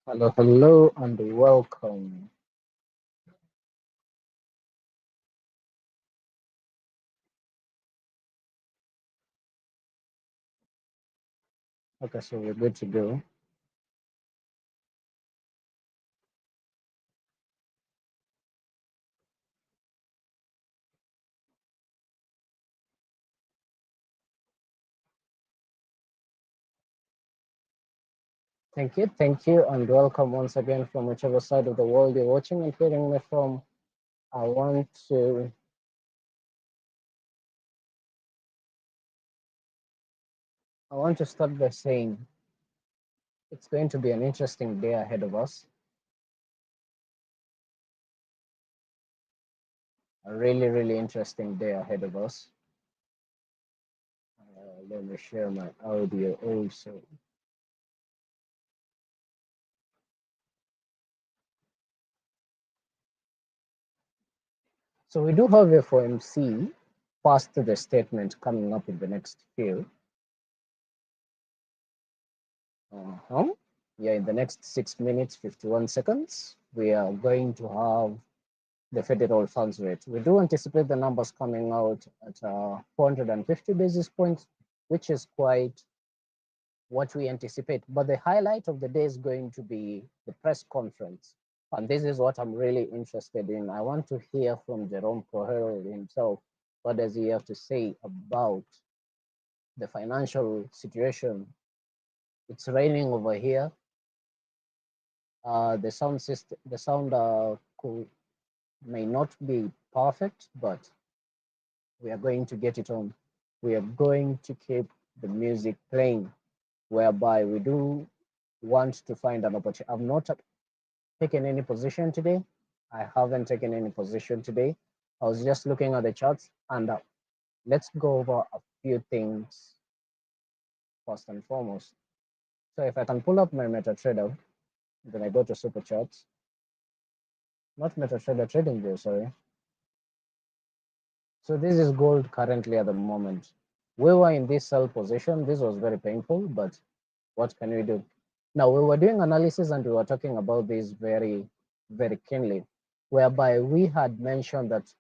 Hello, hello, and welcome. Okay, so we're good to go. Thank you, and welcome once again from whichever side of the world you're watching and hearing me from. I want to I want to start by saying it's going to be an interesting day ahead of us. A really, really interesting day ahead of us. Let me share my audio also. So we do have a FOMC past the statement coming up in the next few. Uh-huh. Yeah, in the next 6 minutes, 51 seconds, we are going to have the federal funds rate. We do anticipate the numbers coming out at 450 basis points, which is quite what we anticipate. But the highlight of the day is going to be the press conference. And this is what I'm really interested in. I want to hear from Jerome Powell himself. What does he have to say about the financial situation? It's raining over here. The sound system, the sound may not be perfect, but we are going to get it on. We are going to keep the music playing, whereby we do want to find an opportunity. I've not taken any position today. I haven't taken any position today. I was just looking at the charts, and let's go over a few things first and foremost. So if I can pull up my MetaTrader, then I go to super charts, not MetaTrader trading view, sorry. So this is gold currently at the moment. We were in this sell position. This was very painful, but what can we do? Now we were doing analysis and we were talking about this very, very keenly, whereby we had mentioned that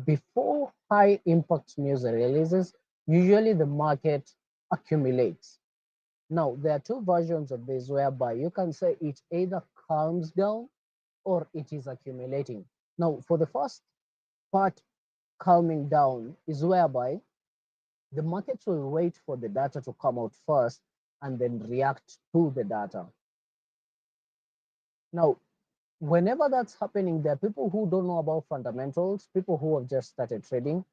before high impact news releases, usually the market accumulates. Now there are two versions of this whereby you can say it either calms down or it is accumulating. Now for the first part, calming down is whereby the markets will wait for the data to come out first and then react to the data. Now, whenever that's happening, there are people who don't know about fundamentals, people who have just started trading.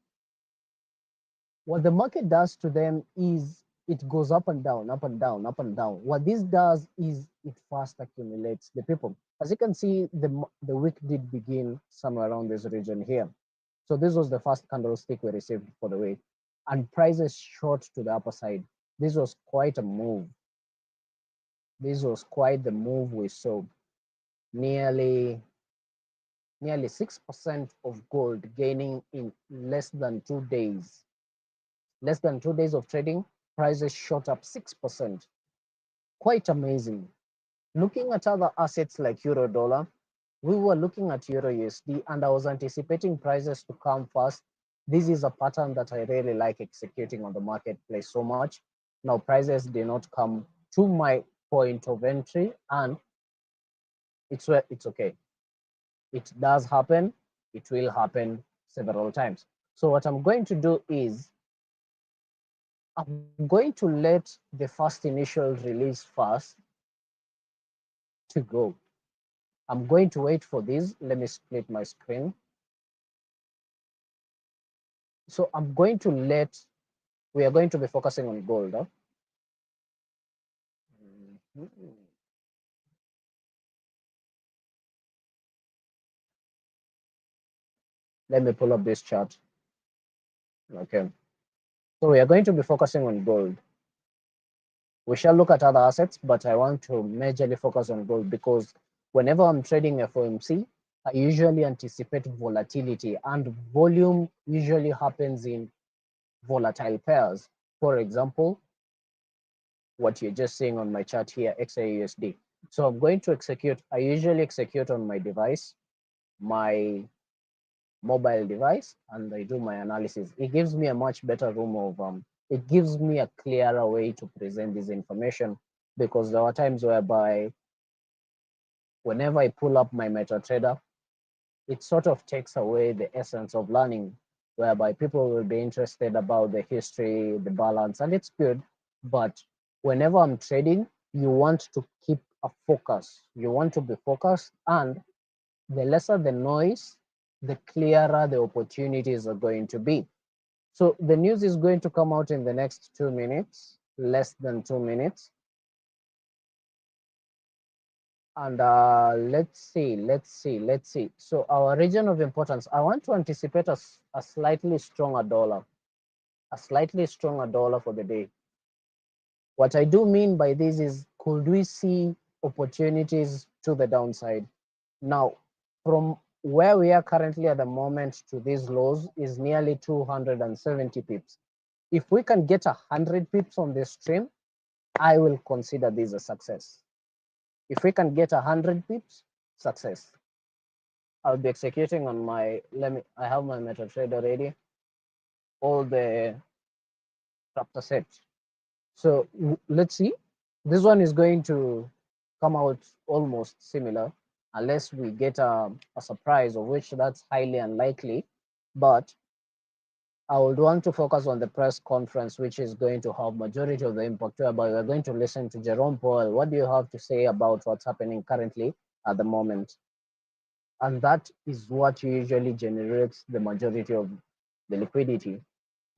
What the market does to them is it goes up and down, up and down, up and down. What this does is it fast accumulates the people. As you can see, the week did begin somewhere around this region here. So this was the first candlestick we received for the week, and prices shot to the upper side. This was quite a move. This was quite the move we saw. Nearly 6% of gold gaining in less than 2 days. Less than 2 days of trading, prices shot up 6%. Quite amazing. Looking at other assets like euro dollar, we were looking at euro USD and I was anticipating prices to come fast. This is a pattern that I really like executing on the marketplace so much. Now prices did not come to my point of entry, and it's okay. It does happen. It will happen several times. So what I'm going to do is I'm going to let the first initial release first to go. I'm going to wait for this. Let me split my screen. So I'm going to we are going to be focusing on gold. Huh? Mhm. Let me pull up this chart. Okay. So we are going to be focusing on gold. We shall look at other assets, but I want to majorly focus on gold because whenever I'm trading FOMC, I usually anticipate volatility, and volume usually happens in volatile pairs. For example, what you're just seeing on my chart here, XAUSD. So I'm going to execute. I usually execute on my device, my mobile device, and I do my analysis. It gives me a much better room of it gives me a clearer way to present this information, because there are times whereby whenever I pull up my MetaTrader, it sort of takes away the essence of learning, whereby people will be interested about the history, the balance, and it's good. But whenever I'm trading, you want to keep a focus. You want to be focused, and the lesser the noise, the clearer the opportunities are going to be. So the news is going to come out in the next 2 minutes, less than 2 minutes. And let's see. So our region of importance, I want to anticipate a slightly stronger dollar, for the day. What I do mean by this is, could we see opportunities to the downside? Now, from where we are currently at the moment to these lows is nearly 270 pips. If we can get 100 pips on this stream, I will consider this a success. If we can get 100 pips, success. I'll be executing on my, I have my MetaTrader ready, all the chapter sets. So let's see. This one is going to come out almost similar, unless we get a surprise, of which that's highly unlikely. But I would want to focus on the press conference, which is going to have majority of the impact, whereby we're going to listen to Jerome Powell. What do you have to say about what's happening currently at the moment? And that is what usually generates the majority of the liquidity,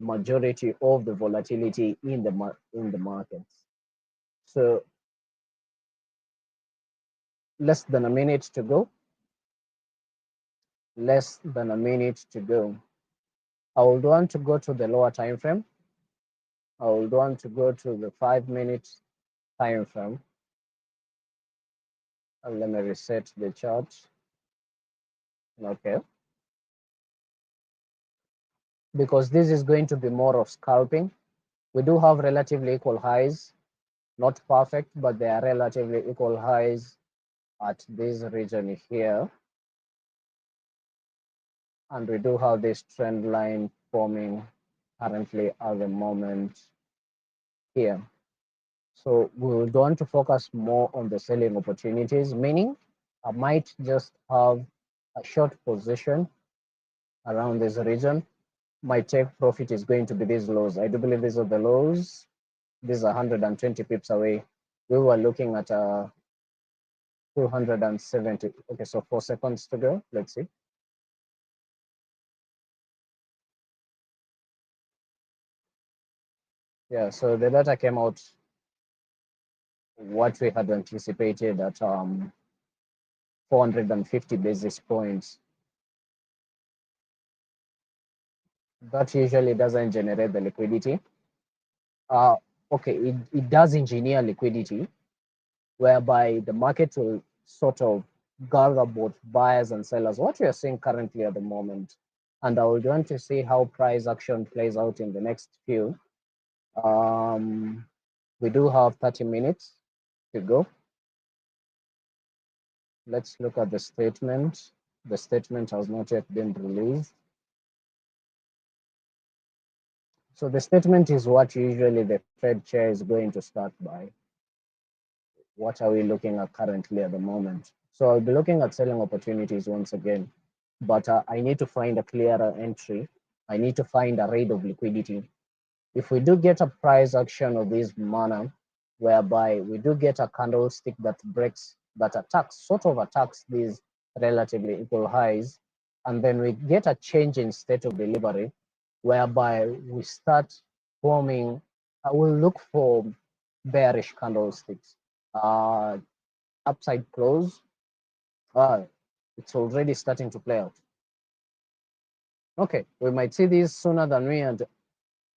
majority of the volatility in the markets. So less than a minute to go. Less than a minute to go. I would want to go to the lower time frame. I would want to go to the 5 minute time frame. And let me reset the chart. Okay. Because this is going to be more of scalping. We do have relatively equal highs, not perfect, but they are relatively equal highs at this region here. And we do have this trend line forming currently at the moment here. So we would want to focus more on the selling opportunities, meaning I might just have a short position around this region. My take profit is going to be these lows. I do believe these are the lows. These are 120 pips away. We were looking at 270. Okay, so 4 seconds to go. Let's see. Yeah, so the data came out what we had anticipated at 450 basis points. That usually doesn't generate the liquidity. Okay, it does engineer liquidity, whereby the market will sort of gather both buyers and sellers, what we are seeing currently at the moment. And I would want to see how price action plays out in the next few. We do have 30 minutes to go. Let's look at the statement. The statement has not yet been released. So the statement is what usually the Fed chair is going to start by. What are we looking at currently at the moment? So I'll be looking at selling opportunities once again, but I need to find a clearer entry. I need to find a rate of liquidity. If we do get a price action of this manner, whereby we do get a candlestick that breaks, that attacks, sort of attacks these relatively equal highs, and then we get a change in state of delivery, whereby we start forming, I will look for bearish candlesticks. Upside close, it's already starting to play out. Okay, we might see this sooner than we had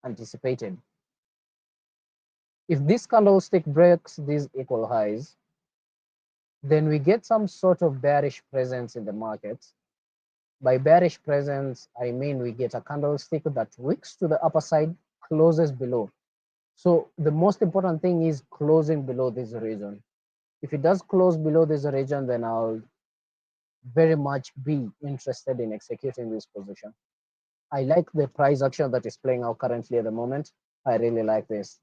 anticipated. If this candlestick breaks these equal highs, then we get some sort of bearish presence in the market. By bearish presence, I mean we get a candlestick that wicks to the upper side, closes below. So the most important thing is closing below this region. If it does close below this region, then I'll very much be interested in executing this position. I like the price action that is playing out currently at the moment. I really like this.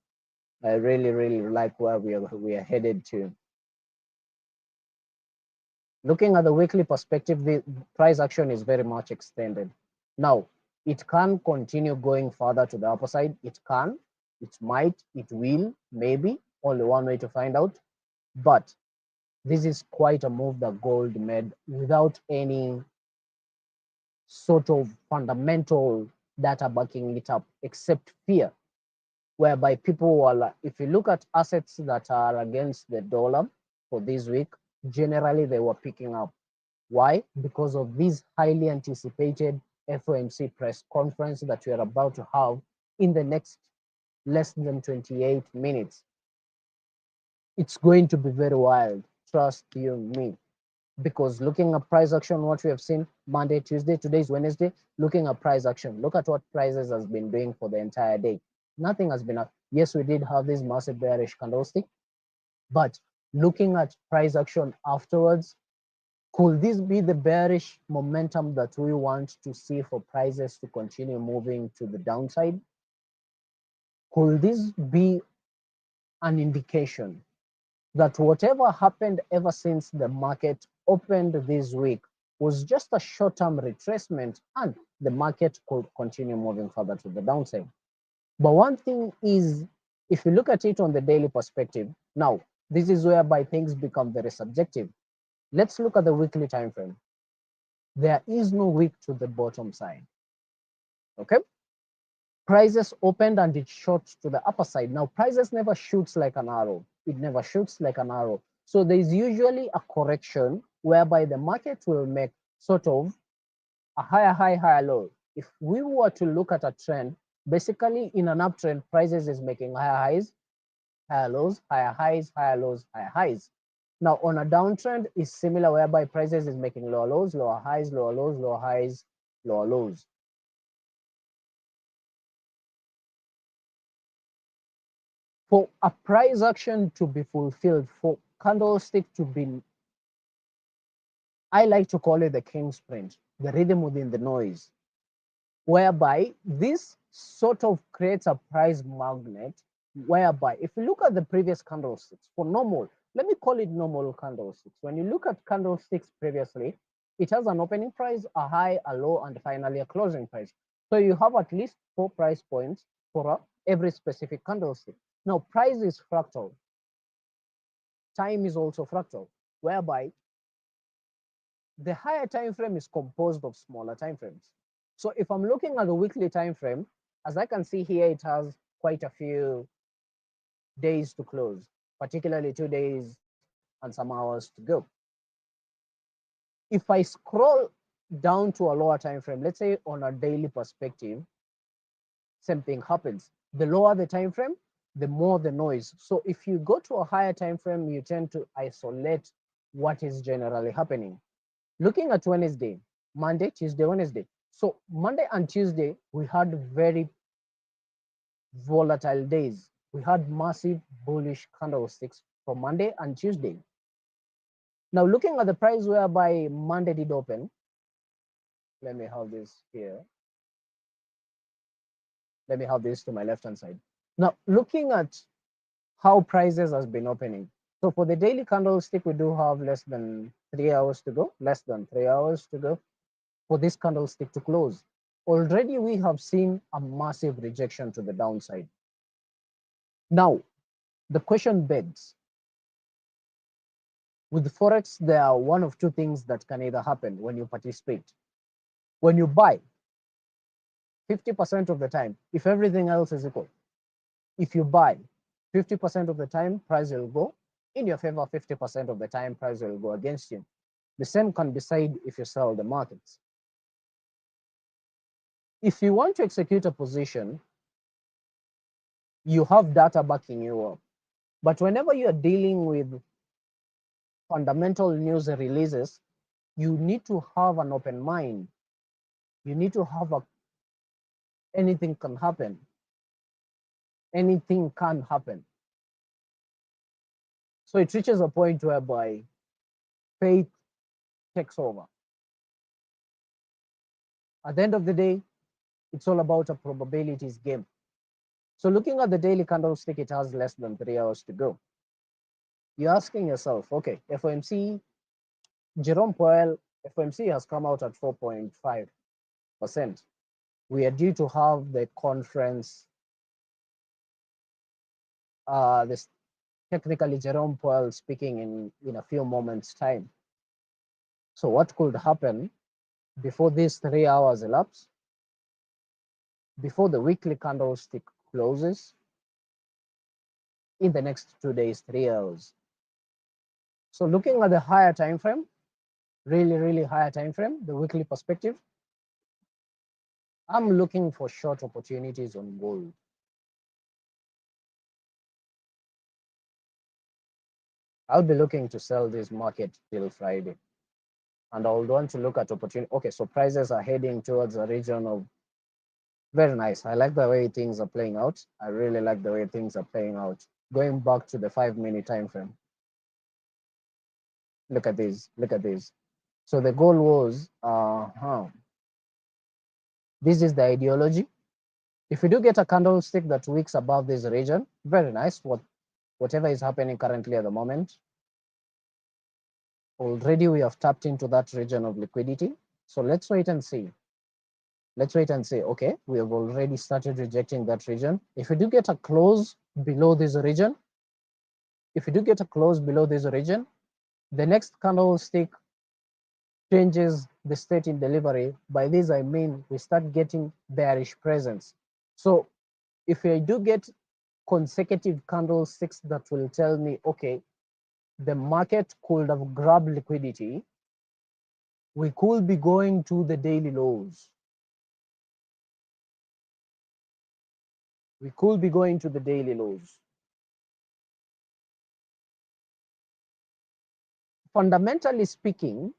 I really, really like where we are headed to. Looking at the weekly perspective, the price action is very much extended. Now, it can continue going further to the upper side. It can, it might, it will, maybe, only one way to find out. But this is quite a move that gold made without any sort of fundamental data backing it up, except fear, whereby people were, if you look at assets that are against the dollar for this week, generally they were picking up. Why? Because of this highly anticipated FOMC press conference that we are about to have in the next less than 28 minutes. It's going to be very wild, trust you me. Because looking at price action, what we have seen Monday, Tuesday, today is Wednesday, looking at price action, look at what prices has been doing for the entire day. Nothing has been up. Yes, we did have this massive bearish candlestick, but looking at price action afterwards, could this be the bearish momentum that we want to see for prices to continue moving to the downside? Could this be an indication that whatever happened ever since the market opened this week was just a short-term retracement and the market could continue moving further to the downside? But one thing is, if you look at it on the daily perspective, now this is whereby things become very subjective. Let's look at the weekly time frame. There is no wick to the bottom side. Okay, prices opened and it shot to the upper side. Now prices never shoots like an arrow. It never shoots like an arrow. So there is usually a correction whereby the market will make sort of a higher high, higher low. If we were to look at a trend, basically in an uptrend, prices is making higher highs, higher lows, higher highs, higher lows, higher highs. Now on a downtrend is similar, whereby prices is making lower lows, lower highs, lower lows, lower highs, lower lows. For a price action to be fulfilled, for candlestick to be, I like to call it the king's sprint, the rhythm within the noise, whereby this sort of creates a price magnet, whereby if you look at the previous candlesticks for normal, let me call it normal candlesticks. When you look at candlesticks previously, it has an opening price, a high, a low, and finally a closing price. So you have at least 4 price points for every specific candlestick. Now price is fractal. Time is also fractal, whereby the higher time frame is composed of smaller time frames. So if I'm looking at the weekly time frame, as I can see here, it has quite a few days to close, particularly 2 days and some hours to go. If I scroll down to a lower time frame, let's say on a daily perspective, same thing happens. The lower the time frame, the more the noise. So if you go to a higher time frame, you tend to isolate what is generally happening. Looking at Wednesday, Monday, Tuesday, Wednesday. So Monday and Tuesday, we had very volatile days. We had massive bullish candlesticks for Monday and Tuesday. Now looking at the price whereby Monday did open, let me have this here. Let me have this to my left-hand side. Now looking at how prices has been opening. So for the daily candlestick, we do have less than 3 hours to go, less than 3 hours to go for this candlestick to close. Already we have seen a massive rejection to the downside. Now, the question begs, with Forex, there are one of two things that can either happen when you participate. When you buy, 50% of the time, if everything else is equal, if you buy 50% of the time, price will go in your favor, 50% of the time, price will go against you. The same can be said if you sell the markets. If you want to execute a position, you have data backing you up. But whenever you're dealing with fundamental news releases, you need to have an open mind. You need to have anything can happen. Anything can happen. So it reaches a point whereby faith takes over. At the end of the day, it's all about a probabilities game. So looking at the daily candlestick, it has less than 3 hours to go. You're asking yourself, okay, FOMC, Jerome Powell, FOMC has come out at 4.5%. We are due to have the conference, this technically Jerome Powell speaking in a few moments' time. So what could happen before these 3 hours elapse, before the weekly candlestick closes in the next 2 days, 3 hours? So looking at the higher time frame, really higher time frame, the weekly perspective, I'm looking for short opportunities on gold. I'll be looking to sell this market till Friday. And I'll want to look at opportunity. Okay, so prices are heading towards a region of very nice. I like the way things are playing out. I really like the way things are playing out. Going back to the 5-minute time frame. Look at this. Look at this. So the goal was this is the ideology. If we do get a candlestick that wicks above this region, very nice. Whatever is happening currently at the moment, already we have tapped into that region of liquidity. So let's wait and see. Let's wait and see. Okay, we have already started rejecting that region. If we do get a close below this region, the next candlestick changes the state in delivery. By this, I mean we start getting bearish presence. So if I do get consecutive candlesticks that will tell me, okay, the market could have grabbed liquidity, we could be going to the daily lows. We could be going to the daily lows. Fundamentally speaking,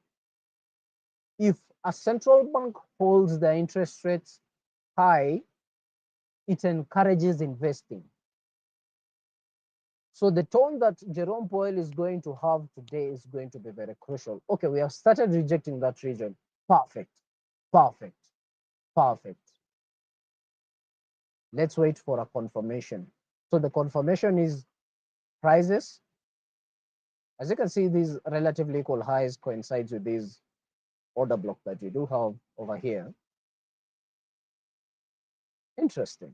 if a central bank holds the interest rates high, it encourages investing. So the tone that Jerome Powell is going to have today is going to be very crucial. Okay, we have started rejecting that region. Perfect, perfect, perfect. Let's wait for a confirmation. So the confirmation is prices. As you can see, these relatively equal highs coincides with this order block that you do have over here. Interesting.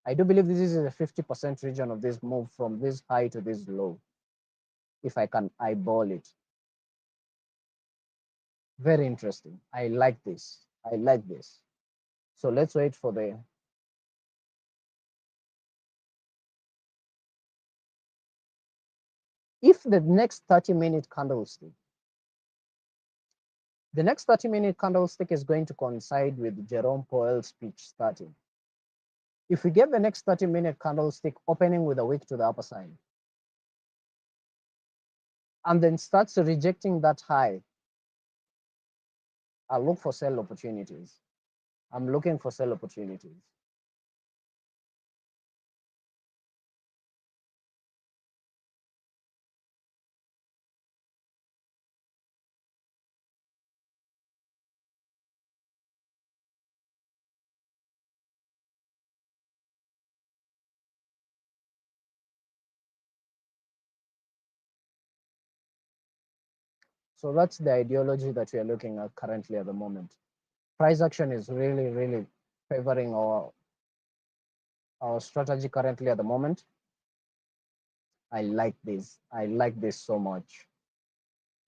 I do believe this is a 50% region of this move from this high to this low, if I can eyeball it. Very interesting. I like this. I like this. So let's wait for the if the next 30-minute candlestick, the next 30-minute candlestick is going to coincide with Jerome Powell's speech starting. If we get the next 30-minute candlestick opening with a wick to the upper side, and then starts rejecting that high, I'll look for sell opportunities. I'm looking for sell opportunities. So that's the ideology that we are looking at currently at the moment. Price action is really favoring our strategy currently at the moment. I like this. I like this so much.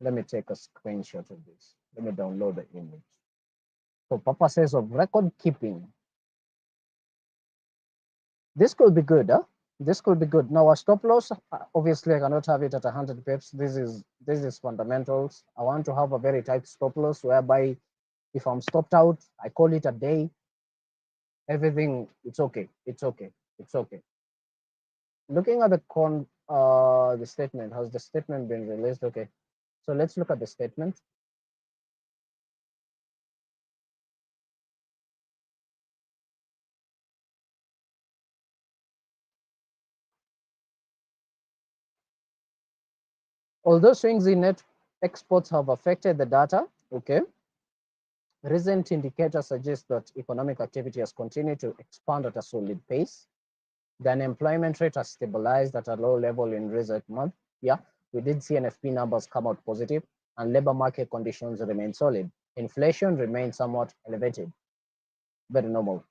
Let me take a screenshot of this. Let me download the image. For purposes of record keeping, this could be good, huh? This could be good. Now, a stop loss, obviously, I cannot have it at 100 pips. This is fundamentals. I want to have a very tight stop loss whereby if I'm stopped out, I call it a day. Everything, it's okay. It's okay. It's okay. Looking at the statement, has the statement been released? Okay. So let's look at the statement. Although swings in net exports have affected the data, okay, recent indicators suggest that economic activity has continued to expand at a solid pace. The unemployment rate has stabilized at a low level in recent months. Yeah, we did see NFP numbers come out positive, and labor market conditions remain solid. Inflation remains somewhat elevated, very normal.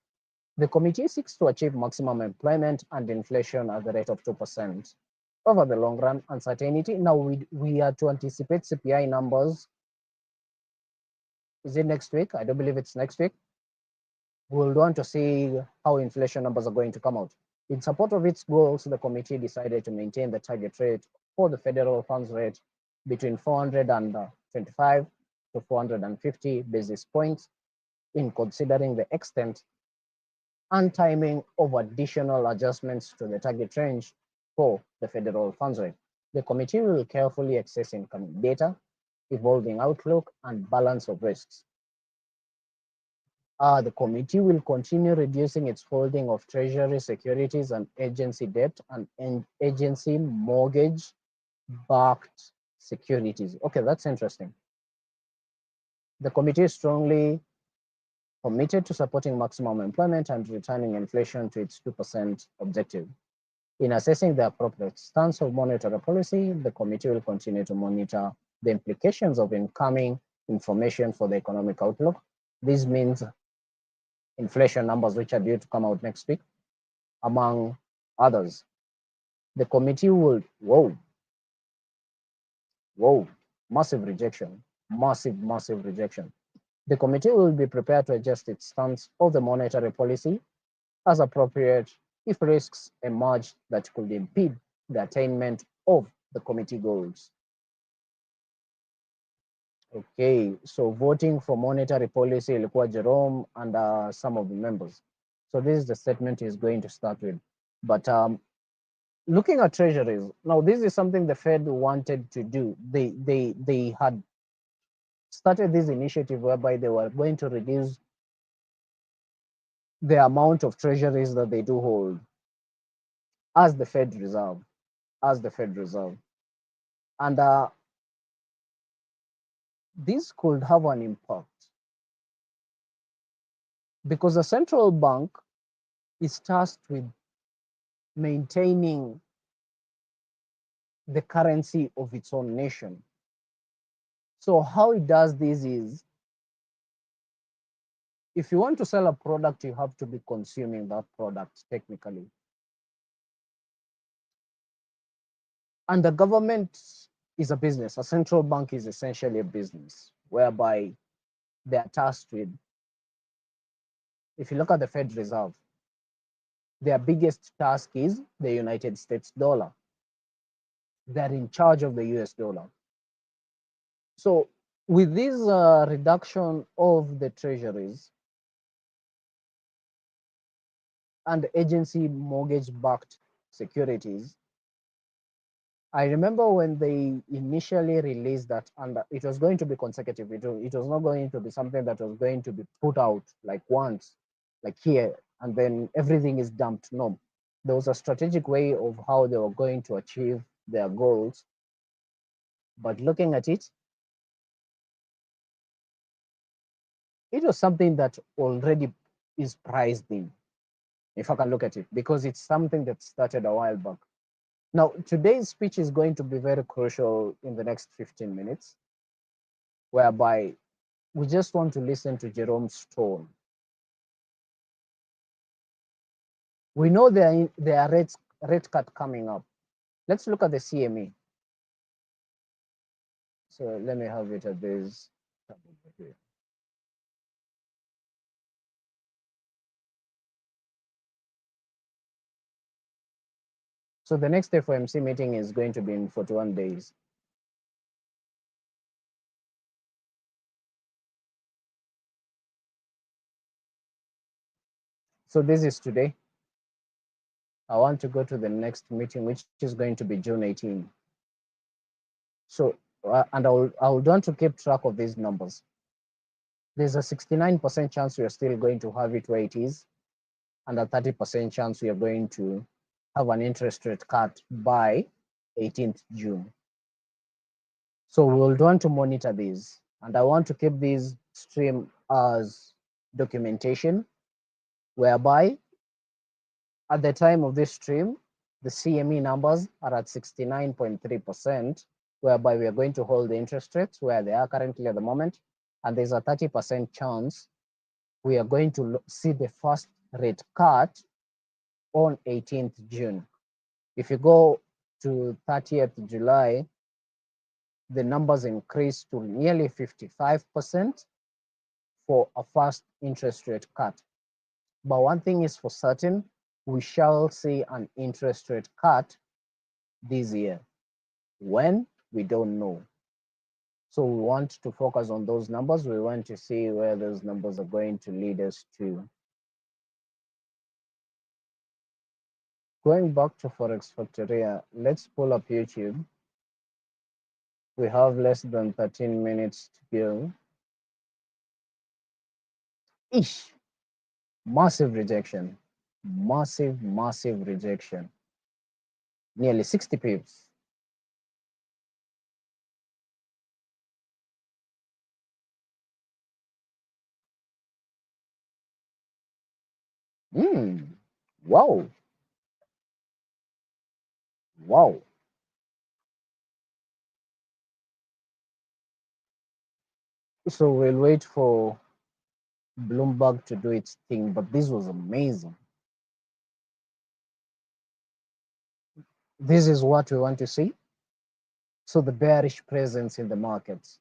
The committee seeks to achieve maximum employment and inflation at the rate of 2%. Over the long run, uncertainty. Now we are to anticipate CPI numbers. Is it next week? I don't believe it's next week. We'll want to see how inflation numbers are going to come out. In support of its goals, the committee decided to maintain the target rate for the federal funds rate between 425 to 450 basis points in considering the extent and timing of additional adjustments to the target range for the federal funds rate. The committee will carefully assess incoming data, evolving outlook, and balance of risks. The committee will continue reducing its holding of treasury securities and agency debt and agency mortgage backed securities. Okay, that's interesting. The committee is strongly committed to supporting maximum employment and returning inflation to its 2% objective. In assessing the appropriate stance of monetary policy, the committee will continue to monitor the implications of incoming information for the economic outlook. This means inflation numbers, which are due to come out next week, among others. The committee will, massive rejection, massive rejection. The committee will be prepared to adjust its stance of the monetary policy as appropriate if risks emerge that could impede the attainment of the committee goals. Okay, so voting for monetary policy ilikuwa Jerome and some of the members. So this is the statement he's going to start with. But looking at treasuries, now this is something the Fed wanted to do. They had started this initiative whereby they were going to reduce the amount of treasuries that they do hold as the Fed Reserve, And this could have an impact because the central bank is tasked with maintaining the currency of its own nation. So how it does this is, if you want to sell a product, you have to be consuming that product technically. And the government is a business. A central bank is essentially a business whereby they are tasked with, if you look at the Fed Reserve, their biggest task is the United States dollar. They're in charge of the US dollar. So with this reduction of the treasuries and agency mortgage-backed securities, I remember when they initially released that, and it was going to be consecutive. It was not going to be something that was going to be put out like once, like here, and then everything is dumped. No, there was a strategic way of how they were going to achieve their goals. But looking at it, it was something that already is priced in, if I can look at it, because it's something that started a while back. Now, today's speech is going to be very crucial in the next 15 minutes, whereby we just want to listen to Jerome's tone. We know there are rate cut coming up. Let's look at the CME. So let me have it at this. So the next FOMC meeting is going to be in 41 days. So this is today. I want to go to the next meeting, which is going to be June 18. So, and I would want to keep track of these numbers. There's a 69% chance we are still going to have it where it is, and a 30% chance we are going to have an interest rate cut by 18th June. So we'll want to monitor these, and I want to keep these stream as documentation, whereby at the time of this stream, the CME numbers are at 69.3%, whereby we are going to hold the interest rates where they are currently at the moment, and there's a 30% chance we are going to see the first rate cut on 18th June. If you go to 30th July, the numbers increase to nearly 55% for a first interest rate cut. But one thing is for certain, we shall see an interest rate cut this year. When? We don't know. So we want to focus on those numbers. We want to see where those numbers are going to lead us to. Going back to Forex Factoria, let's pull up YouTube. We have less than 13 minutes to go. Ish, massive rejection, massive rejection, nearly 60 pips. Wow, wow. So we'll wait for Bloomberg to do its thing, but this was amazing. This is what we want to see. So the bearish presence in the markets,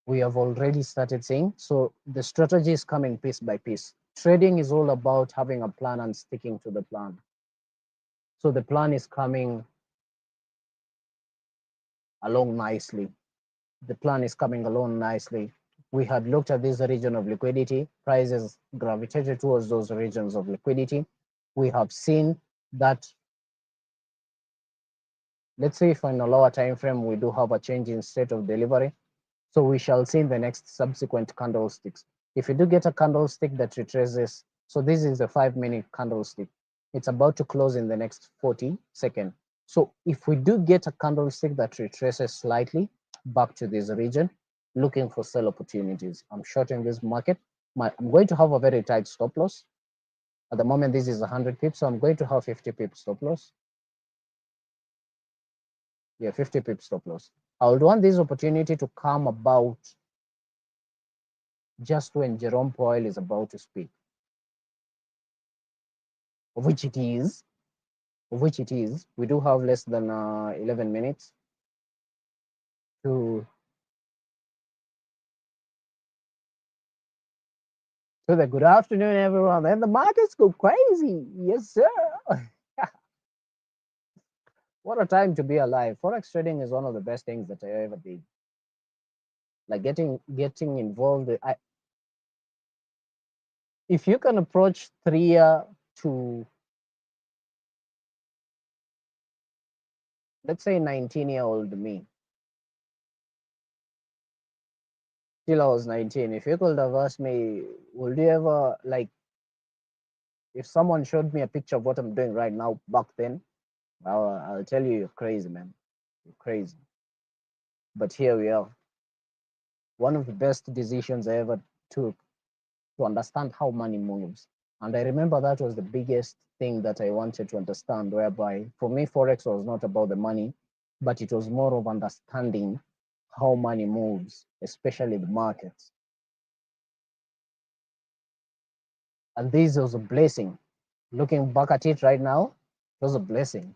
we have already started seeing. So the strategy is coming piece by piece. Trading is all about having a plan and sticking to the plan. So the plan is coming along nicely. The plan is coming along nicely. We had looked at this region of liquidity. Prices gravitated towards those regions of liquidity. We have seen that, let's say if in a lower time frame, we do have a change in state of delivery. So we shall see in the next subsequent candlesticks. If you do get a candlestick that retraces, so this is a 5-minute candlestick. It's about to close in the next 40 seconds. So if we do get a candlestick that retraces slightly back to this region, looking for sell opportunities. I'm shorting this market. I'm going to have a very tight stop loss. At the moment, this is 100 pips, so I'm going to have 50 pips stop loss. Yeah, 50 pips stop loss. I would want this opportunity to come about just when Jerome Powell is about to speak, of which it is. We do have less than 11 minutes to the good afternoon, everyone. And the markets go crazy. Yes, sir. What a time to be alive. Forex trading is one of the best things that I ever did. Like getting involved. If you can approach 3 to, let's say, 19-year-old me, till I was 19, if you could have asked me, would you ever, like, if someone showed me a picture of what I'm doing right now back then, I'll tell you, you're crazy, man. You're crazy. But here we are. One of the best decisions I ever took to understand how money moves. And I remember that was the biggest thing that I wanted to understand, whereby for me, Forex was not about the money, but it was more of understanding how money moves, especially the markets. And this was a blessing. Looking back at it right now, it was a blessing.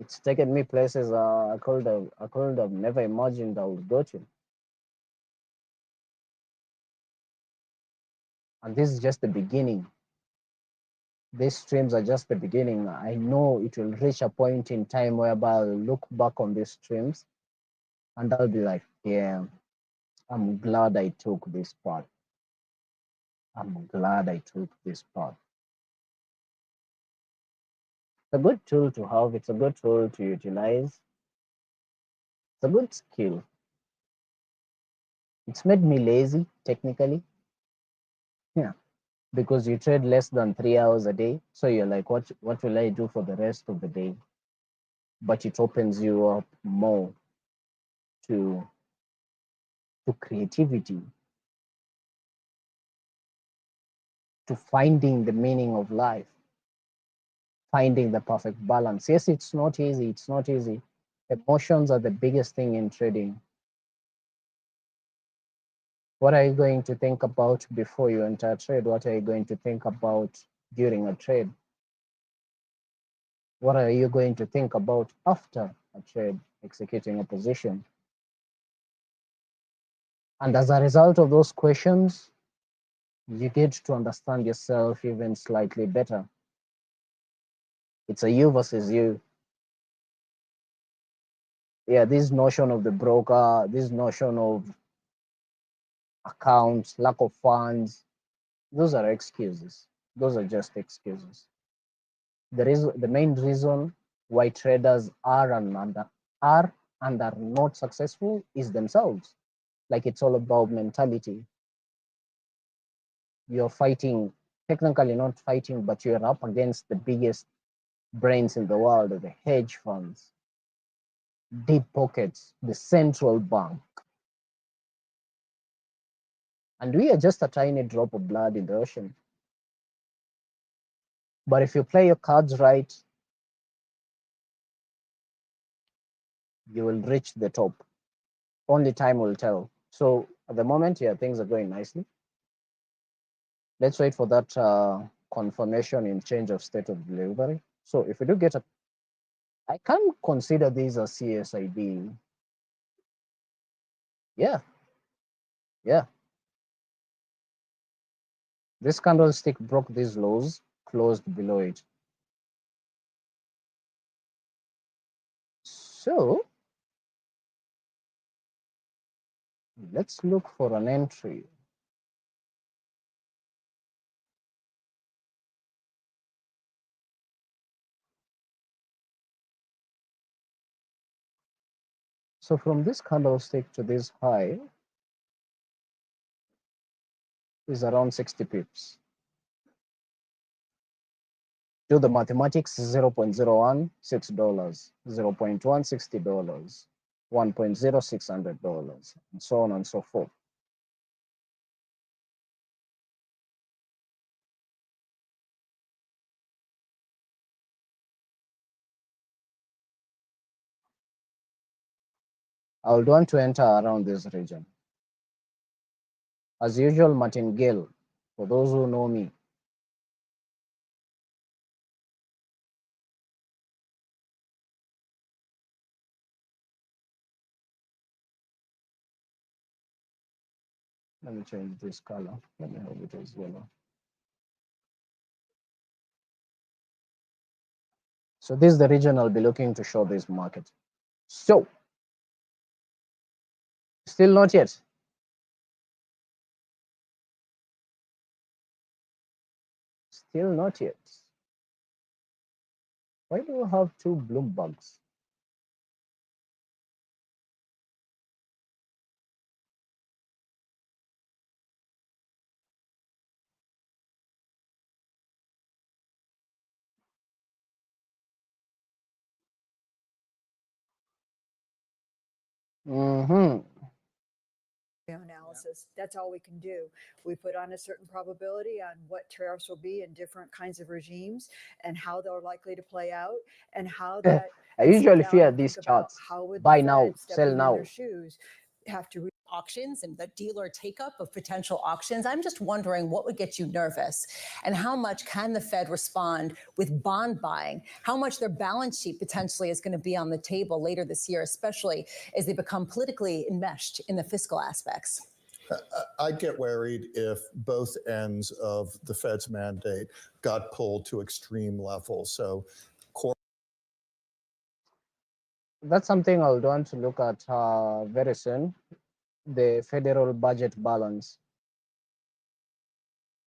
It's taken me places I could have never imagined I would go to. And this is just the beginning. These streams are just the beginning. I know it will reach a point in time whereby I'll look back on these streams and I'll be like, yeah, I'm glad I took this part. I'm glad I took this part. It's a good tool to have. It's a good tool to utilize. It's a good skill. It's made me lazy, technically. Yeah, because you trade less than 3 hours a day. So you're like, what will I do for the rest of the day? But it opens you up more. to creativity, to finding the meaning of life, finding the perfect balance. Yes, it's not easy. It's not easy. Emotions are the biggest thing in trading. What are you going to think about before you enter a trade? What are you going to think about during a trade? What are you going to think about after a trade, executing a position? And as a result of those questions, you get to understand yourself even slightly better. It's a you versus you. Yeah, this notion of the broker, this notion of accounts, lack of funds, those are excuses. Those are just excuses. The main reason why traders are and are not successful is themselves. Like, it's all about mentality. You're fighting, technically not fighting, but you're up against the biggest brains in the world, the hedge funds, deep pockets, the central bank. And we are just a tiny drop of blood in the ocean. But if you play your cards right, you will reach the top. Only time will tell. So at the moment, yeah, things are going nicely. Let's wait for that confirmation in change of state of delivery. So if we do get I can consider these as CSID. Yeah, yeah. This candlestick broke these lows, closed below it. So let's look for an entry. So from this candlestick to this high is around 60 pips. Do the mathematics: $0.01, $6, $0.1, $60, $1.0, $600, and so on and so forth. I would want to enter around this region. As usual, martingale, for those who know me. Let me change this color. Let me have it as yellow. So this is the region I'll be looking to show this market. So, still not yet. Still not yet. Why do you have two Bloombergs? Analysis. That's all we can do. We put on a certain probability on what tariffs will be in different kinds of regimes and how they're likely to play out and how that. I usually fear these charts. How would the Buy now, Fed, sell stepping in now. their shoes, have to auctions and the dealer take up of potential auctions. I'm just wondering what would get you nervous and how much can the Fed respond with bond buying, how much their balance sheet potentially is going to be on the table later this year, especially as they become politically enmeshed in the fiscal aspects. I'd get worried if both ends of the Fed's mandate got pulled to extreme levels. So that's something I'll want to look at very soon, the federal budget balance.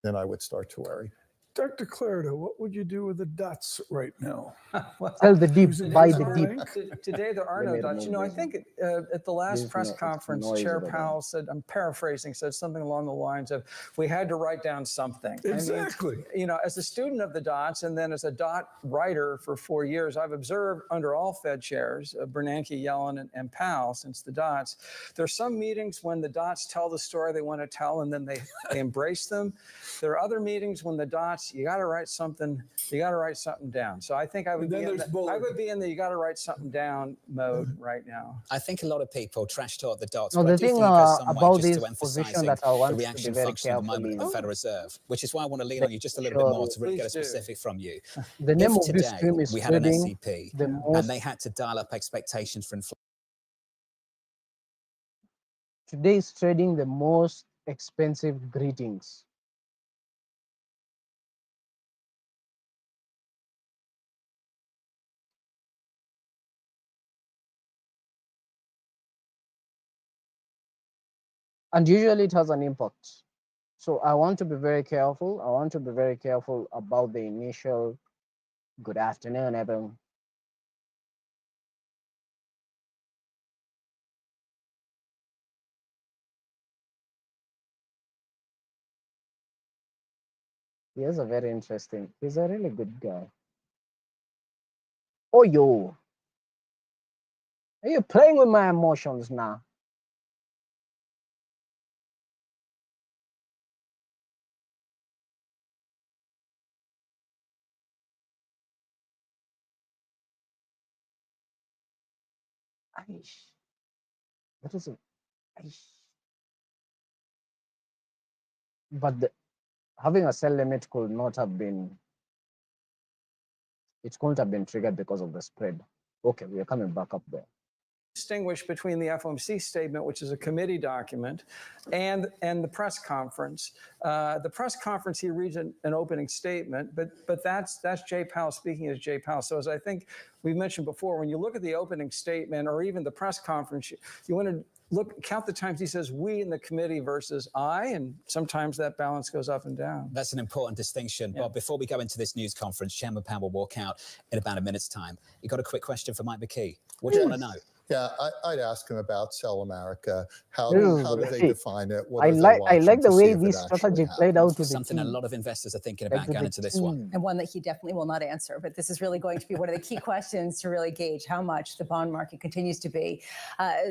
then I would start to worry. Dr. Clarida, what would you do with the dots right now? Sell the dip, Use it buy as the a dip. link? Today, there are Let no me dots. You know, I remove think at the last There's press no- it's conference, noise Chair over there. Powell said, I'm paraphrasing, said something along the lines of, we had to write down something. Exactly. I mean, you know, as a student of the dots and then as a dot writer for 4 years, I've observed under all Fed chairs, Bernanke, Yellen, and Powell, since the dots, there's some meetings when the dots tell the story they want to tell and then they embrace them. There are other meetings when the dots, you got to write something down. So I think I would be in the you got to write something down mode right now. I think a lot of people trash talk the dots, No, but I the do thing think there's some way about just this to position emphasizing that I the want to be reaction very function at the careful moment of the is Federal Reserve, which is why I want to lean make on you just a little bit sure more to really Please get a do. specific from you. the name If of this today stream is we had an trading SEP the and most. they had to dial up expectations for inflation, Today is trading the most expensive greetings. And usually it has an impact. So I want to be very careful. I want to be very careful about the initial good afternoon, everyone. He is a very interesting, he's a really good guy. Oh, yo. Are you playing with my emotions now? Aish. That is a, aish. But having a sell limit could not have been, it couldn't have been triggered because of the spread. Okay, we are coming back up there. Distinguish between the FOMC statement, which is a committee document, and the press conference. The press conference, he reads an opening statement, but that's Jay Powell speaking as Jay Powell. So as I think we've mentioned before, when you look at the opening statement or even the press conference, you want to count the times he says we in the committee versus I, and sometimes that balance goes up and down. That's an important distinction. Yeah. Bob, before we go into this news conference, Chairman Powell will walk out in about a minute's time. You got a quick question for Mike McKee? What do you want to know? Yeah, I'd ask him about Sell America. How This do is they great. define it? What I are they like watching the to way see if it this actually strategy played happens? out to the Something a T. lot of investors are thinking Like about to going the into this one. T. And one that he definitely will not answer. But this is really going to be one of the key questions to really gauge how much the bond market continues to be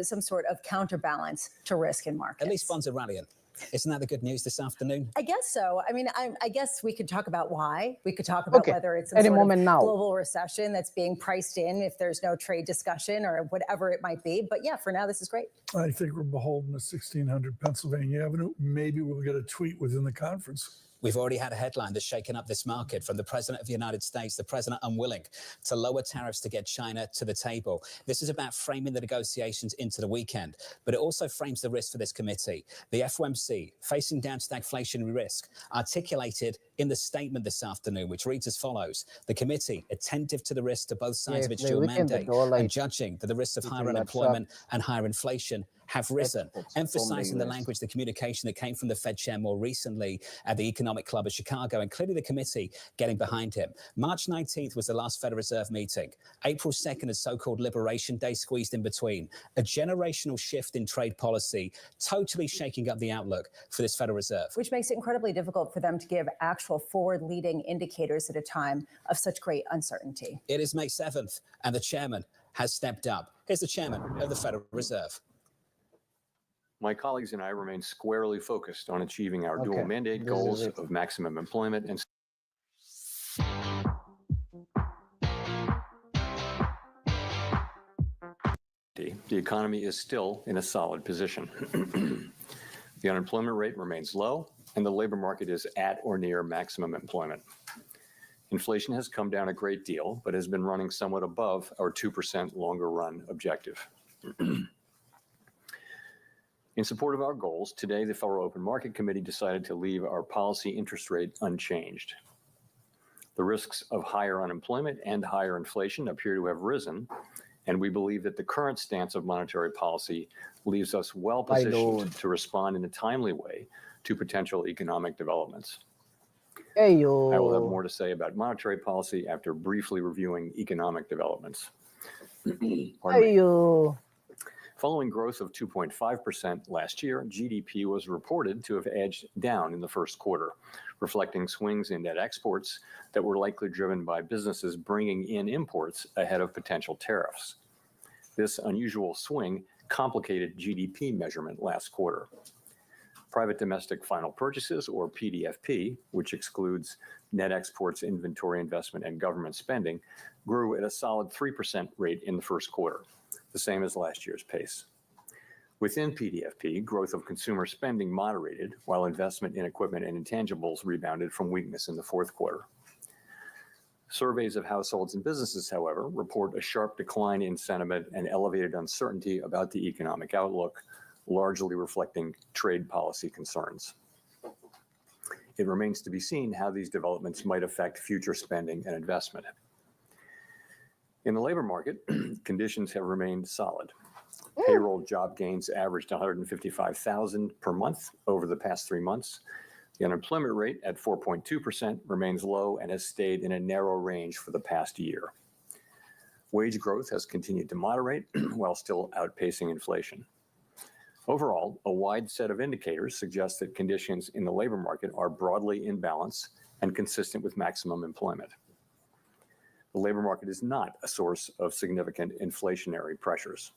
some sort of counterbalance to risk in markets. At least bonds are rallying. Isn't that the good news this afternoon? I guess so. I mean, I guess we could talk about why. We could talk about Okay, whether it's some any sort moment of now. global recession that's being priced in if there's no trade discussion or whatever it might be. But yeah, for now, this is great. I think we're beholden to 1600 Pennsylvania Avenue. Maybe we'll get a tweet within the conference. We've already had a headline that's shaken up this market from the President of the United States, the President unwilling to lower tariffs to get China to the table. This is about framing the negotiations into the weekend, but it also frames the risk for this committee. The FOMC, facing down stagflationary risk, articulated in the statement this afternoon, which reads as follows. The committee, attentive to the risk to both sides of its dual mandate and judging that the risks of higher unemployment and higher inflation have risen, emphasizing the language, the communication that came from the Fed chair more recently at the Economic Club of Chicago, and clearly the committee getting behind him. March 19th was the last Federal Reserve meeting. April 2nd is so-called Liberation Day squeezed in between. A generational shift in trade policy, totally shaking up the outlook for this Federal Reserve. Which makes it incredibly difficult for them to give actual forward-leading indicators at a time of such great uncertainty. It is May 7th, and the chairman has stepped up. Here's the chairman of the Federal Reserve. My colleagues and I remain squarely focused on achieving our dual mandate goals of maximum employment and the economy is still in a solid position. The unemployment rate remains low, and the labor market is at or near maximum employment. Inflation has come down a great deal, but has been running somewhat above our 2% longer run objective. In support of our goals, today the Federal Open Market Committee decided to leave our policy interest rate unchanged. The risks of higher unemployment and higher inflation appear to have risen, and we believe that the current stance of monetary policy leaves us well positioned to respond in a timely way to potential economic developments. Hey I will have yo. more to say about monetary policy after briefly reviewing economic developments. Pardon Hey me. yo. Following growth of 2.5% last year, GDP was reported to have edged down in the first quarter, reflecting swings in net exports that were likely driven by businesses bringing in imports ahead of potential tariffs. This unusual swing complicated GDP measurement last quarter. Private domestic final purchases, or PDFP, which excludes net exports, inventory investment, and government spending, grew at a solid 3% rate in the first quarter, the same as last year's pace. Within PDFP, growth of consumer spending moderated, while investment in equipment and intangibles rebounded from weakness in the fourth quarter. Surveys of households and businesses, however, report a sharp decline in sentiment and elevated uncertainty about the economic outlook, largely reflecting trade policy concerns. It remains to be seen how these developments might affect future spending and investment. In the labor market, conditions have remained solid. Payroll job gains averaged 155,000 per month over the past 3 months. The unemployment rate at 4.2% remains low and has stayed in a narrow range for the past year. Wage growth has continued to moderate while still outpacing inflation. Overall, a wide set of indicators suggest that conditions in the labor market are broadly in balance and consistent with maximum employment. The labor market is not a source of significant inflationary pressures.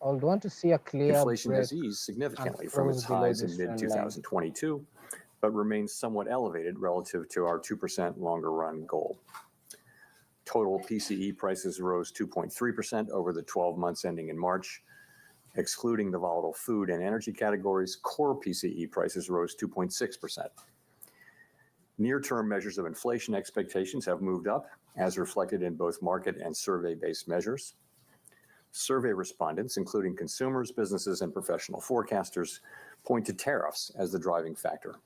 I would want to see a clear Inflation break has eased significantly and from close its below highs in this trend line. mid-2022, but remains somewhat elevated relative to our 2% longer run goal. Total PCE prices rose 2.3% over the 12 months ending in March. Excluding the volatile food and energy categories, core PCE prices rose 2.6%. Near-term measures of inflation expectations have moved up, as reflected in both market and survey-based measures. Survey respondents, including consumers, businesses, and professional forecasters, point to tariffs as the driving factor.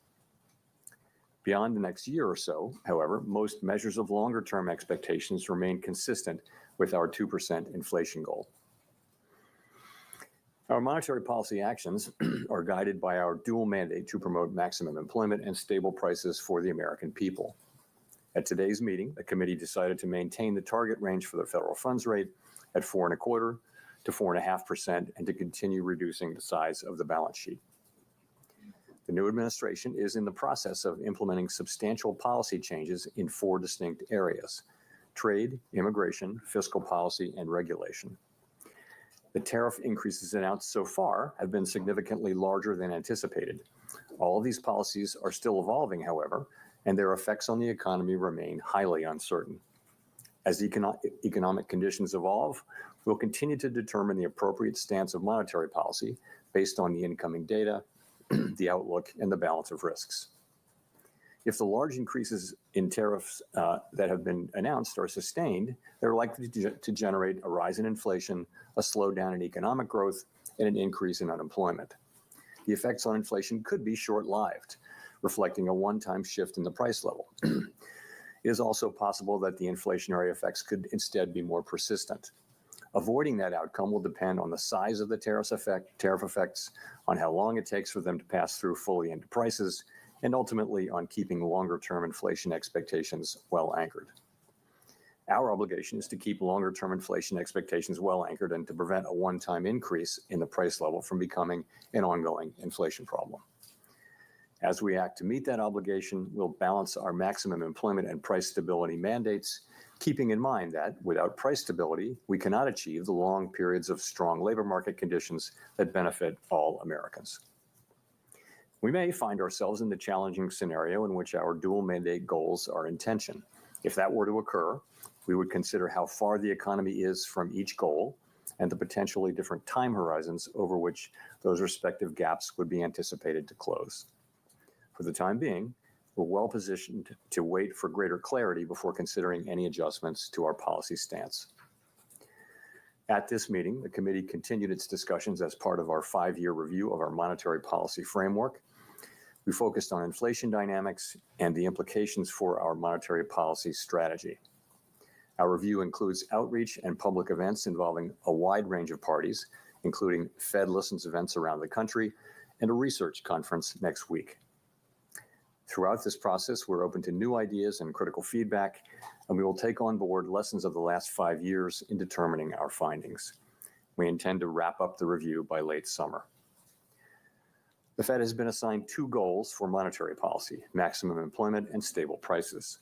Beyond the next year or so, however, most measures of longer-term expectations remain consistent with our 2% inflation goal. Our monetary policy actions are guided by our dual mandate to promote maximum employment and stable prices for the American people. At today's meeting, the committee decided to maintain the target range for the federal funds rate at 4.25% to 4.5% and to continue reducing the size of the balance sheet. The new administration is in the process of implementing substantial policy changes in 4 distinct areas: trade, immigration, fiscal policy, and regulation. The tariff increases announced so far have been significantly larger than anticipated. All of these policies are still evolving, however, and their effects on the economy remain highly uncertain. As economic conditions evolve, we'll continue to determine the appropriate stance of monetary policy based on the incoming data, the outlook, and the balance of risks. If the large increases in tariffs that have been announced are sustained, they're likely to generate a rise in inflation, a slowdown in economic growth, and an increase in unemployment. The effects on inflation could be short-lived, reflecting a one-time shift in the price level. It is also possible that the inflationary effects could instead be more persistent. Avoiding that outcome will depend on the size of the tariff effects, on how long it takes for them to pass through fully into prices, and ultimately on keeping longer-term inflation expectations well anchored. Our obligation is to keep longer-term inflation expectations well anchored and to prevent a one-time increase in the price level from becoming an ongoing inflation problem. As we act to meet that obligation, we'll balance our maximum employment and price stability mandates, keeping in mind that without price stability, we cannot achieve the long periods of strong labor market conditions that benefit all Americans. We may find ourselves in the challenging scenario in which our dual mandate goals are in tension. If that were to occur, we would consider how far the economy is from each goal and the potentially different time horizons over which those respective gaps would be anticipated to close. For the time being, we're well positioned to wait for greater clarity before considering any adjustments to our policy stance. At this meeting, the committee continued its discussions as part of our 5-year review of our monetary policy framework. We focused on inflation dynamics and the implications for our monetary policy strategy. Our review includes outreach and public events involving a wide range of parties, including Fed Listens events around the country and a research conference next week. Throughout this process, we're open to new ideas and critical feedback, and we will take on board lessons of the last 5 years in determining our findings. We intend to wrap up the review by late summer. The Fed has been assigned 2 goals for monetary policy: maximum employment and stable prices.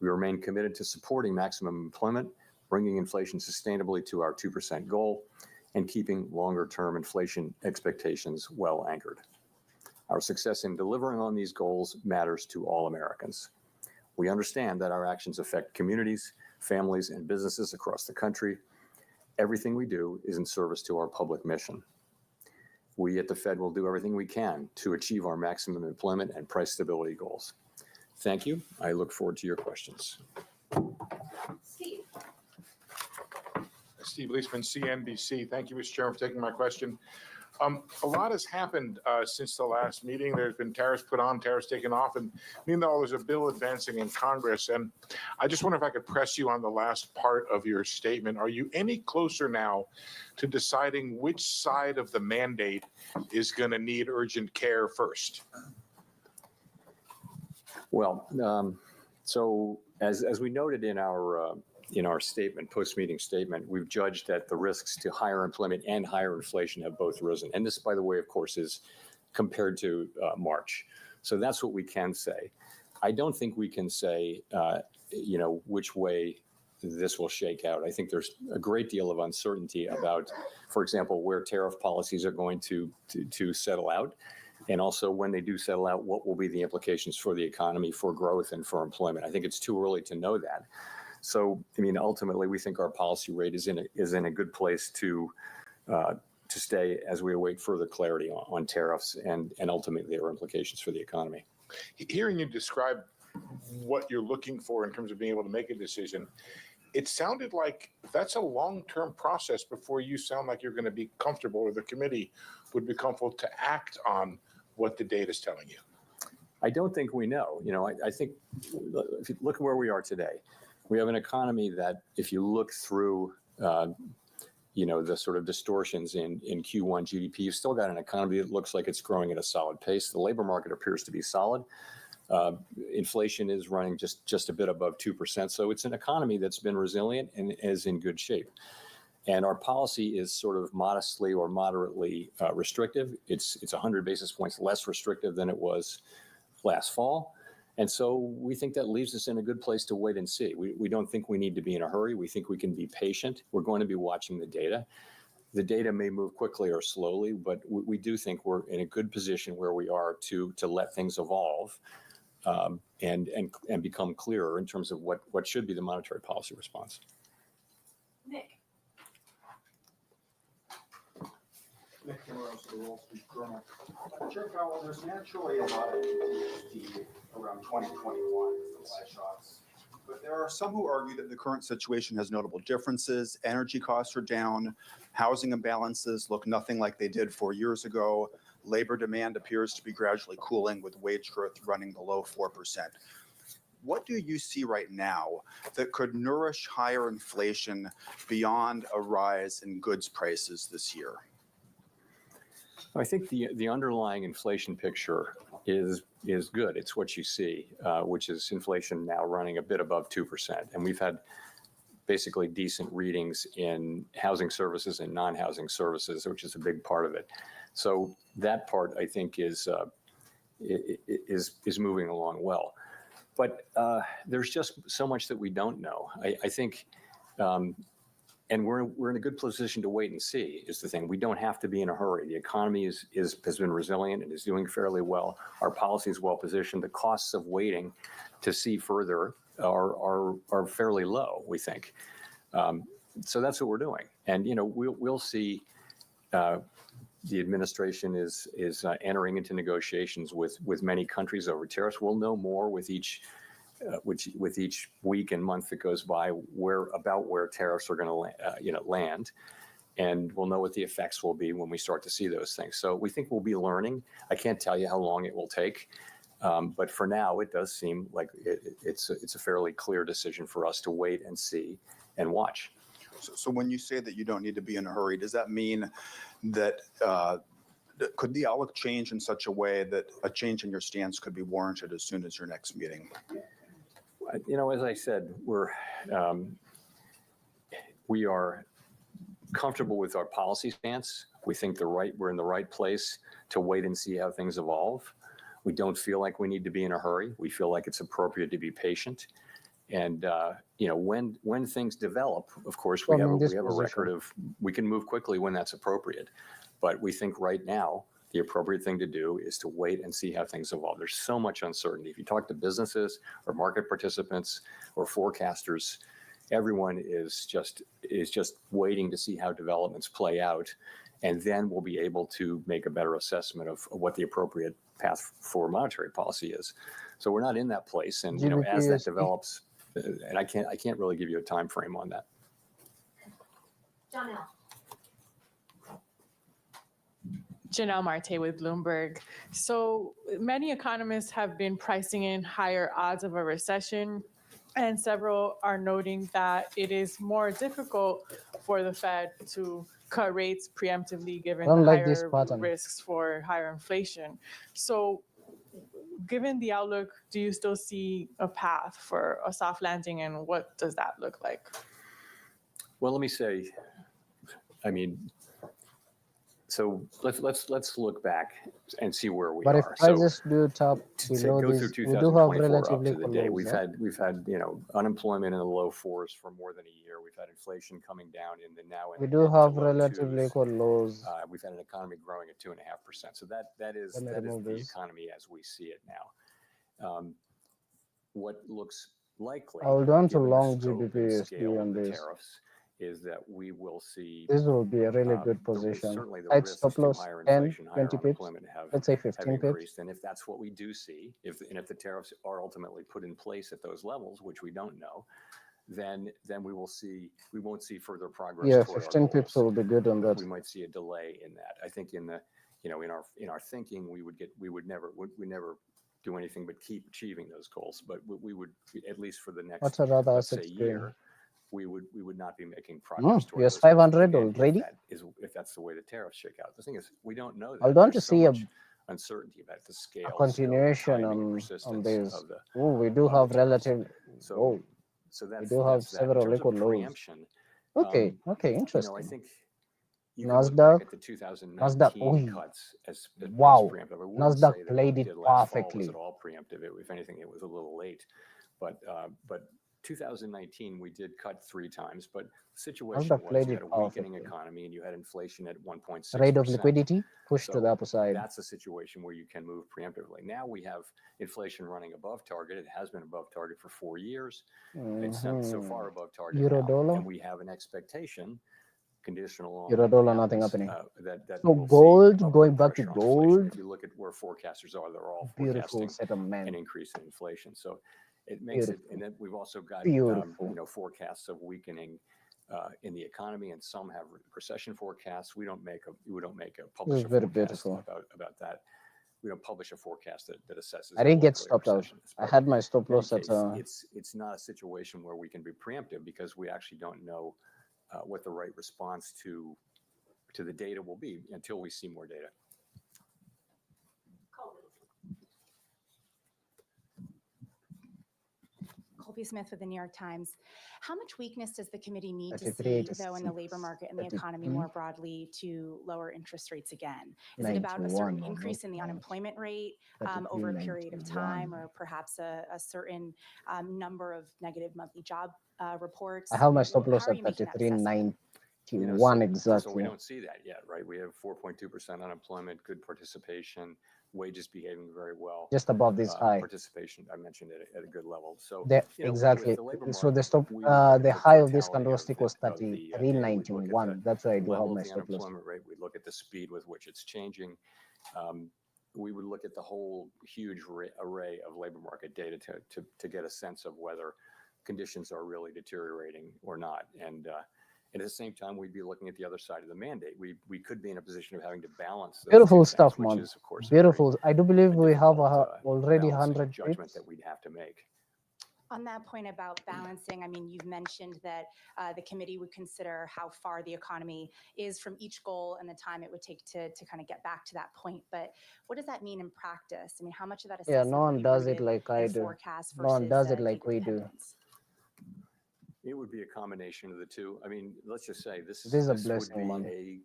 We remain committed to supporting maximum employment, bringing inflation sustainably to our 2% goal, and keeping longer-term inflation expectations well anchored. Our success in delivering on these goals matters to all Americans. We understand that our actions affect communities, families, and businesses across the country. Everything we do is in service to our public mission. We at the Fed will do everything we can to achieve our maximum employment and price stability goals. Thank you. I look forward to your questions. Steve. Steve Leisman, CNBC. Thank you, Mr. Chairman, for taking my question. A lot has happened since the last meeting. There's been tariffs put on, tariffs taken off, and meanwhile, there's a bill advancing in Congress. And I just wonder if I could press you on the last part of your statement. Are you any closer now to deciding which side of the mandate is going to need urgent care first? Well, so as we noted in our statement, post-meeting statement, we've judged that the risks to higher employment and higher inflation have both risen. And this, by the way, of course, is compared to March. So that's what we can say. I don't think we can say, which way this will shake out. I think there's a great deal of uncertainty about, for example, where tariff policies are going to settle out. And also, when they do settle out, what will be the implications for the economy, for growth, and for employment? I think it's too early to know that. So, I mean, ultimately, we think our policy rate is in a good place to stay as we await further clarity on tariffs and ultimately their implications for the economy. Hearing you describe what you're looking for in terms of being able to make a decision, it sounded like that's a long-term process before you sound like you're going to be comfortable, or the committee would be comfortable to act on what the data is telling you. I don't think we know. I think if you look at where we are today, we have an economy that, if you look through, the sort of distortions in Q1 GDP, you've still got an economy that looks like it's growing at a solid pace. The labor market appears to be solid. Inflation is running just a bit above 2%. So it's an economy that's been resilient and is in good shape. And our policy is sort of modestly or moderately restrictive. It's 100 basis points less restrictive than it was last fall. And so we think that leaves us in a good place to wait and see. We don't think we need to be in a hurry. We think we can be patient. We're going to be watching the data. The data may move quickly or slowly, but we do think we're in a good position where we are to let things evolve and become clearer in terms of what should be the monetary policy response. Nick. Nick Timmeros of the Wall Street Journal. Chair Powell, there's naturally a lot of PTSD around 2021 with the flash shots, but there are some who argue that the current situation has notable differences. Energy costs are down, housing imbalances look nothing like they did 4 years ago, labor demand appears to be gradually cooling with wage growth running below 4%. What do you see right now that could nourish higher inflation beyond a rise in goods prices this year? I think the underlying inflation picture is good. It's what you see, which is inflation now running a bit above 2%. And we've had basically decent readings in housing services and non-housing services, which is a big part of it. So that part, I think, is moving along well. But there's just so much that we don't know. I think, and we're in a good position to wait and see is the thing. We don't have to be in a hurry. The economy has been resilient and is doing fairly well. Our policy is well positioned. The costs of waiting to see further are fairly low, we think. So that's what we're doing. And we'll see. The administration is entering into negotiations with many countries over tariffs. We'll know more with each week and month that goes by where tariffs are going to land, and we'll know what the effects will be when we start to see those things. So we think we'll be learning. I can't tell you how long it will take, but for now it does seem like it's a fairly clear decision for us to wait and see and watch. So when you say that you don't need to be in a hurry, does that mean that could the outlook change in such a way that a change in your stance could be warranted as soon as your next meeting? As I said, we are comfortable with our policy stance. We think we're in the right place to wait and see how things evolve. We don't feel like we need to be in a hurry. We feel like it's appropriate to be patient. And when things develop, of course, we have a record of we can move quickly when that's appropriate. But we think right now the appropriate thing to do is to wait and see how things evolve. There's so much uncertainty. If you talk to businesses or market participants or forecasters, everyone is just waiting to see how developments play out, and then we'll be able to make a better assessment of what the appropriate path for monetary policy is. So we're not in that place, and as that develops, and I can't really give you a time frame on that. Janelle Marte with Bloomberg. So many economists have been pricing in higher odds of a recession, and several are noting that it is more difficult for the Fed to cut rates preemptively given the higher risks for higher inflation. So given the outlook, do you still see a path for a soft landing, and what does that look like? Well, let me say, so let's look back and see where we are. But if prices do top below go this, through we do have 2024 up relatively to the day. We've had unemployment in the low fours for more than a year. We've had inflation coming down in the now. We do have relatively equal lows. We've had an economy growing at 2.5%. So that is the economy as we see it now. What looks likely? I'll go on to long GBP on this. Tariffs is that we will see. This will be a really good position. I'd stop loss 10, 20 pips, let's say 15 pips. And if that's what we do see, if the tariffs are ultimately put in place at those levels, which we don't know, then we won't see further progress. Yeah, 15 pips will be good on that. We might see a delay in that. I think in our thinking, we would never do anything but keep achieving those goals. But we would, at least for the next year, we would not be making progress. Yes, 500 already. If that's the way the tariffs shake out. The thing is, we don't know that. I'll go on to see uncertainty about the scale. A continuation on this. Oh, we do have relative. So we do have several liquid lows. Okay, interesting. I think Nasdaq, at the 2019 cuts as wow, preemptive. Nasdaq played it perfectly. Was at all preemptive? If anything, it was a little late. But 2019, we did cut 3 times, but the situation was you had a weakening economy and you had inflation at 1.6%. Rate of liquidity pushed to the upper side. That's a situation where you can move preemptively. Now we have inflation running above target. It has been above target for 4 years. It's not so far above target Euro now, dollar, and we have an expectation, conditional on Euro dollar, nothing happening. That so gold, going back to gold. If you look at where forecasters are, they're all beautiful forecasting an increase in inflation. So it makes it, and then we've also got forecasts of weakening in the economy, and some have recession forecasts. We don't publish a forecast about that. We don't publish a forecast that assesses. I didn't get stopped out. I had my stop loss at. It's not a situation where we can be preemptive because we actually don't know what the right response to the data will be until we see more data. Colby Smith with the New York Times. How much weakness does the committee need to see, though, in the labor market and the economy more broadly to lower interest rates again? Is it about a certain increase in the unemployment rate over a period of time, or perhaps a certain number of negative monthly job reports? I have my stop loss at 33.91 exactly. So we don't see that yet, right? We have 4.2% unemployment, good participation, wages behaving very well. Just above this high. Participation, I mentioned it at a good level. So exactly. So the stop, the high of this candlestick was 33.91. That's why I do have my stop loss. Unemployment rate. We look at the speed with which it's changing. We would look at the whole huge array of labor market data to get a sense of whether conditions are really deteriorating or not. And at the same time, we'd be looking at the other side of the mandate. We could be in a position of having to balance. Beautiful stuff, man. Beautiful. I do believe we have already 100 judgment that we'd have to make. On that point about balancing, I mean, you've mentioned that the committee would consider how far the economy is from each goal and the time it would take to kind of get back to that point. But what does that mean in practice? I mean, how much of that Yeah, assessment no would one be does it rooted like I in do. forecasts No one versus does it like data we do. dependence? It would be a combination of the two. I mean, let's just say This is a would blessing, be man. a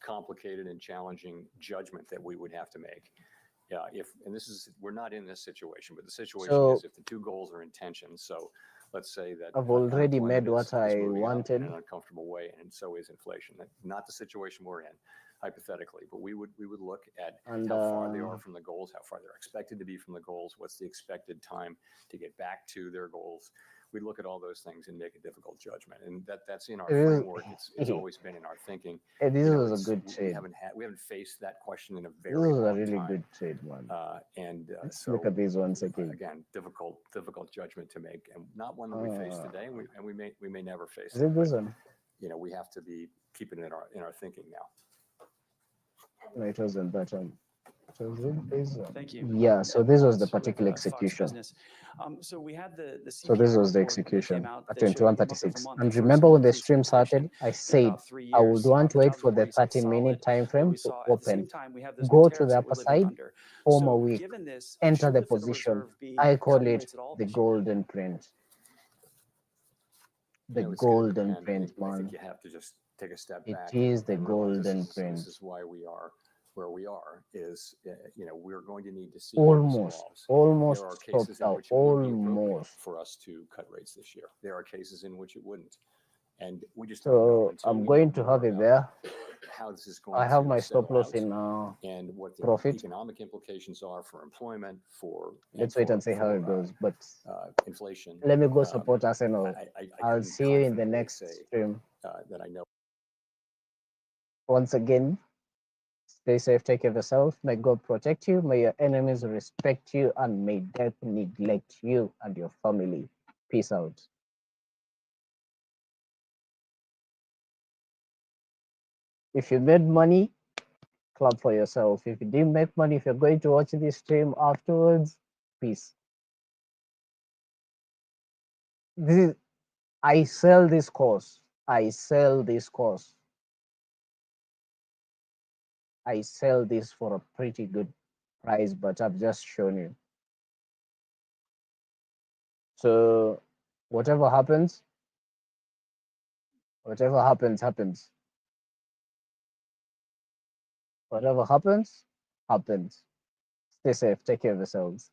complicated and challenging judgment that we would have to make. Yeah, we're not in this situation, but the situation So is if the two goals are in tension. So let's say that I've already unemployment made what is I moving up in wanted. an uncomfortable way, and so is inflation. Not the situation we're in, hypothetically, but we would look at And how far they are from the goals, how far they're expected to be from the goals, what's the expected time to get back to their goals. We look at all those things and make a difficult judgment, and that's in our framework. It's always been in our thinking. This You know, was a good we trade. haven't faced that question in a This very was a long really time. good trade, man. Let's So look at these once again. again, difficult judgment to make, and not one that we face today, and we may never face Is it. it this But, one? you know, we have to be keeping it in our thinking now. No, it wasn't that one. It was this one. Thank you. Yeah, so this was the Fox with, particular Fox execution. Business. So we had the So this CPI was the report that execution came out at that showed month over 21:36. month And the first remember when the increase in stream started, inflation I in said about 3 I would years. want to The wait jobs for the report, you said 30-minute solid, time but frame we to saw at the same open, time we have those new go to tariffs the that we're upper living side, under. form a So week, given this, enter should the the Federal position. Reserve be I call cutting it rates at all the this year? golden print. The You know, it's gonna golden depend. print, I think man. you have to just take a step It back is the and realize golden this print. is why we are where we are. Is you know, we're going to need to see Almost there are stopped cases in out. which it would be appropriate Almost. for us to cut rates this year. There are cases in which it wouldn't, and we just don't know So until I'm we going know to more have it about there. how this is going I have to my stop settle loss out in and what the profit. economic implications are for employment, Let's wait and see how it goes. But inflation. let me go support Arsenal. I'll can see you in the confidently next say, stream. that I know. Once again, stay safe, take care of yourself. May God protect you. May your enemies respect you, and may death neglect you and your family. Peace out. If you made money, clap for yourself. If you didn't make money, if you're going to watch this stream afterwards, peace. I sell this course. I sell this course. I sell this for a pretty good price, but I've just shown you. So whatever happens, happens. Whatever happens, happens. Stay safe. Take care of yourselves.